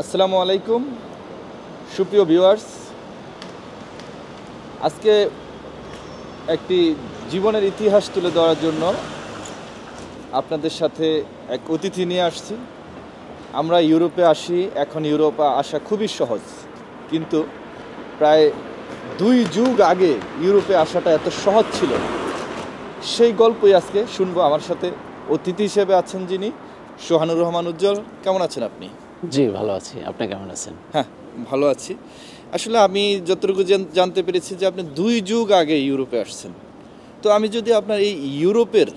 আসসালামু আলাইকুম সুপ্রিয় ভিউয়ার্স, আজকে একটি জীবনের ইতিহাস তুলে ধরার জন্য আপনাদের সাথে এক অতিথি নিয়ে আসছি। আমরা ইউরোপে আসি, এখন ইউরোপে আসা খুবই সহজ, কিন্তু প্রায় 2 যুগ আগে ইউরোপে আসাটা এত সহজ ছিল, সেই গল্পই আজকে শুনবো। আমার সাথে অতিথি হিসেবে আছেন যিনি, সোহানুর রহমান উজ্জ্বল। কেমন আছেন আপনি? জি, ভালো আছি। আপনি কেমন আছেন? হ্যাঁ, ভালো আছি। আসলে আমি যতটুকু জানতে পেরেছি যে আপনি 2 যুগ আগে ইউরোপে আসছেন। তো আমি যদি আপনার এই ইউরোপের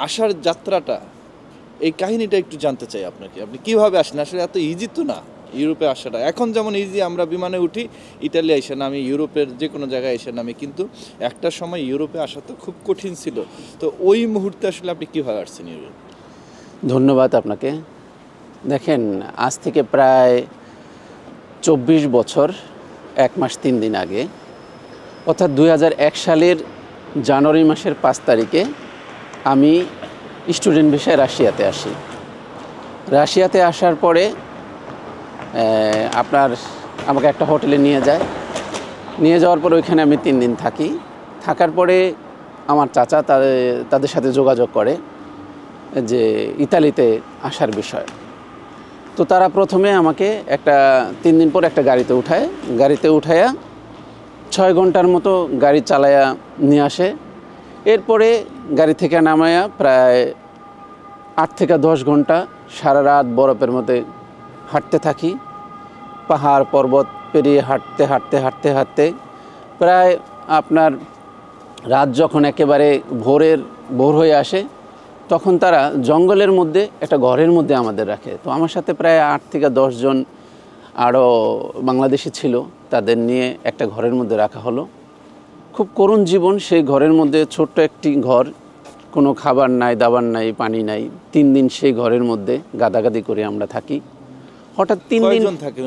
আসার যাত্রাটা, এই কাহিনীটা একটু জানতে চাই আপনাকে। আপনি কিভাবে আসেন? আসলে এত ইজি তো না ইউরোপে আসাটা। এখন যেমন ইজি, আমরা বিমানে উঠি, ইটালি এসে নামি, ইউরোপের যে কোনো জায়গায় এসে নামি, কিন্তু একটা সময় ইউরোপে আসা তো খুব কঠিন ছিল। তো ওই মুহূর্তে আসলে আপনি কীভাবে আসছেন ইউরোপে? ধন্যবাদ আপনাকে। দেখেন, আজ থেকে প্রায় 24 বছর 1 মাস 3 দিন আগে, অর্থাৎ 2001 সালের জানুয়ারি মাসের 5 তারিখে আমি স্টুডেন্ট ভিসায় রাশিয়াতে আসি। রাশিয়াতে আসার পরে আমাকে একটা হোটেলে নিয়ে যাওয়ার পরে ওইখানে আমি 3 দিন থাকি। থাকার পরে আমার চাচা তাদের সাথে যোগাযোগ করে যে ইতালিতে আসার বিষয়। তো তারা প্রথমে আমাকে 3 দিন পর একটা গাড়িতে উঠায়া 6 ঘন্টার মতো গাড়ি চালায়া নিয়ে আসে। এরপরে গাড়ি থেকে নামায়া প্রায় 8 থেকে 10 ঘন্টা সারা রাত বরফের মধ্যে হাঁটতে থাকি। পাহাড় পর্বত পেরিয়ে হাঁটতে প্রায় আপনার রাত যখন একেবারে ভোর হয়ে আসে, তখন তারা জঙ্গলের মধ্যে একটা ঘরের মধ্যে আমাদের রাখে। তো আমার সাথে প্রায় 8 থেকে 10 জন আরও বাংলাদেশি ছিল, তাদের নিয়ে একটা ঘরের মধ্যে রাখা হলো। খুব করুণ জীবন। সেই ঘরের মধ্যে ছোট্ট একটি ঘর, কোনো খাবার নাই, দাবার নাই, পানি নাই। 3 দিন সেই ঘরের মধ্যে গাদাগাদি করে আমরা থাকি। হঠাৎ 3 দিন থাকে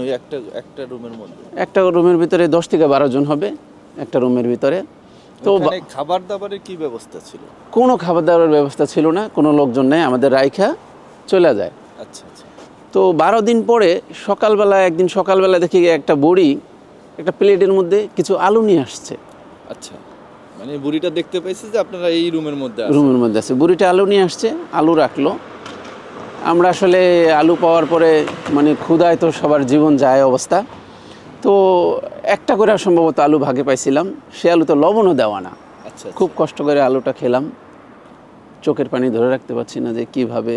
একটা রুমের মধ্যে? একটা রুমের ভিতরে 10 থেকে 12 জন হবে একটা রুমের ভিতরে। তো খাবার দাবারের কি ব্যবস্থা ছিল? কোনো খাবার দাবারের ব্যবস্থা ছিল না, কোনো লোকজন নেই, আমাদের রাইখা চলে যায়। আচ্ছা আচ্ছা। তো 12 দিন পরে একদিন সকালবেলা দেখি একটা বুড়ি একটা প্লেটের মধ্যে কিছু আলু নিয়ে আসছে। আচ্ছা, মানে বুড়িটা দেখতে পাইছে যে আপনারা এই রুমের মধ্যে আছে। বুড়িটা আলু নিয়ে আসছে, আলু রাখলো। আমরা আসলে আলু পাওয়ার পরে মানে ক্ষুধায় তো সবার জীবন যায় অবস্থা। তো একটা করে সম্ভবত আলু ভাগে পাইছিলাম, সে আলুতে লবণও দেওয়া না। আচ্ছা, খুব কষ্ট করে আলুটা খেলাম। চোখের পানি ধরে রাখতে পারছি না যে কিভাবে,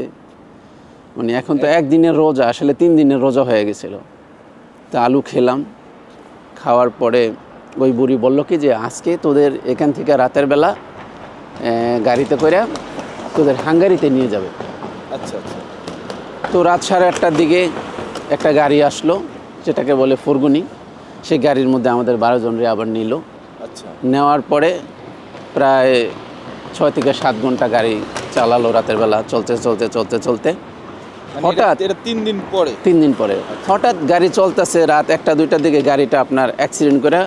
মানে এখন তো 1 দিনের রোজা, আসলে 3 দিনের রোজা হয়ে গেছিল। তা আলু খেলাম। খাওয়ার পরে ওই বুড়ি বলল কি যে আজকে তোদের এখান থেকে রাতের বেলা গাড়িতে করে তোদের হাঙ্গারিতে নিয়ে যাবে। আচ্ছা আচ্ছা। তো রাত 8:30টার দিকে একটা গাড়ি আসলো, যেটাকে বলে ফুরগুনি। সেই গাড়ির মধ্যে আমাদের 12 জনরে আবার নিল। আচ্ছা। নেওয়ার পরে প্রায় 6 থেকে 7 ঘন্টা গাড়ি চালালো রাতের বেলা, চলতে হঠাৎ 3 দিন পরে হঠাৎ গাড়ি চলতেছে। রাত 1টা-2টার দিকে গাড়িটা আপনার অ্যাক্সিডেন্ট করে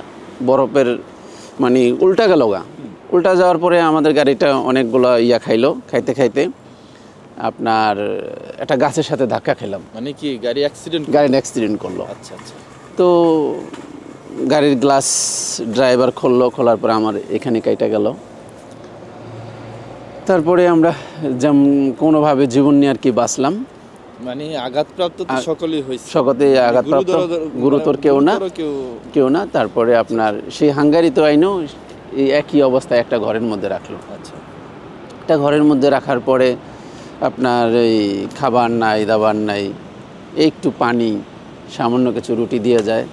বরফের মানে উল্টা গেল। উল্টা যাওয়ার পরে আমাদের গাড়িটা অনেকগুলো খাইতে আপনার একটা গাছের সাথে ধাক্কা খেলাম। মানে কি গাড়ি অ্যাক্সিডেন্ট করলো। আচ্ছা আচ্ছা। তো গাড়ির গ্লাস ড্রাইভার খোলার পরে আমার এখানে কাইটা গেল। তারপরে আমরা যেমন কোনোভাবে জীবন নিয়ে আর কি বাঁচলাম। মানে আঘাতপ্রাপ্ত তো সকলেই হয়েছে। সকলেই আঘাতপ্রাপ্ত, গুরুতর কেউ না। তারপরে আপনার সেই হাঙ্গারিতে আইনও এই একই অবস্থায় একটা ঘরের মধ্যে রাখলো। আচ্ছা। একটা ঘরের মধ্যে রাখার পরে আপনার এই খাবার নাই, দাবার নাই, একটু পানি, সামান্য কিছু রুটি দিয়ে যায়।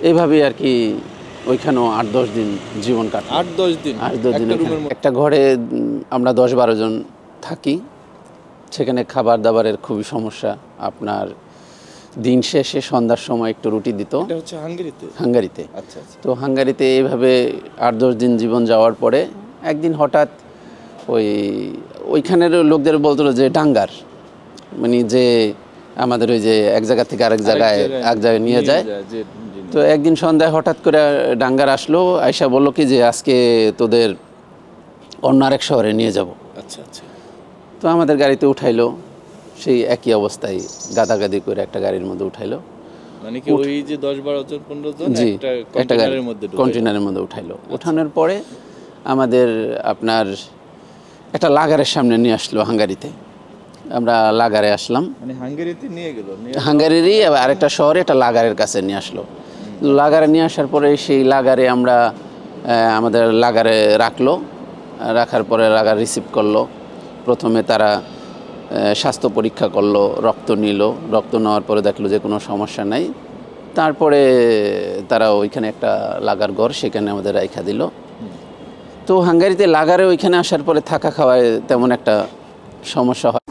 এইভাবেই আর কি ওইখানেও 8-10 দিন জীবন কাটে। 8-10 দিন একটা ঘরে আমরা 10-12 জন থাকি। সেখানে খাবার দাবারের খুবই সমস্যা। আপনার দিন শেষে সন্ধ্যার সময় একটু রুটি দিত। এটা হচ্ছে হাঙ্গারিতে। আচ্ছা আচ্ছা। তো হাঙ্গারিতে এইভাবে 8-10 দিন জীবন যাওয়ার পরে একদিন হঠাৎ ওইখানের লোকদের বলতো যে ডাঙ্গার, মানে যে আমাদের ওই যে এক জায়গা থেকে আরেক জায়গায় নিয়ে যায়। তো একদিন সন্ধ্যায় হঠাৎ করে ডাঙ্গার আসলো, আয়সা বলল কি যে আজকে তোদের অন্য আরেক শহরে নিয়ে যাব। আচ্ছা আচ্ছা। তো আমাদের গাড়িতে উঠাইলো। সেই একই অবস্থায় গাদাগাদি করে একটা গাড়ির মধ্যে উঠাইলো। মানে কি ওই যে 10-12 জন 15 জন জি, একটা একটা গাড়ি কন্টেনারের মধ্যে ঢুকাইলো? কন্টেনারের মধ্যে উঠাইলো। ওঠানোর পরে আমাদের আপনার একটা লাগারের সামনে নিয়ে আসলো হাঙ্গারিতে। আমরা লাগারে আসলাম, মানে হাঙ্গেরিতে নিয়ে গেল, হাঙ্গারিরই আরেকটা শহরে একটা লাগারের কাছে নিয়ে আসলো। লাগারে নিয়ে আসার পরে সেই লাগারে আমরা আমাদের লাগারে রাখলো। রাখার পরে লাগার রিসিভ করলো। প্রথমে তারা স্বাস্থ্য পরীক্ষা করলো, রক্ত নিল। রক্ত নেওয়ার পরে দেখলো যে কোনো সমস্যা নাই। তারপরে তারা ওইখানে একটা লাগার ঘর, সেখানে আমাদের রাইখা দিল। তো হাঙ্গারিতে লাগারে ওইখানে আসার পরে থাকা খাওয়ায় তেমন একটা সমস্যা হয়।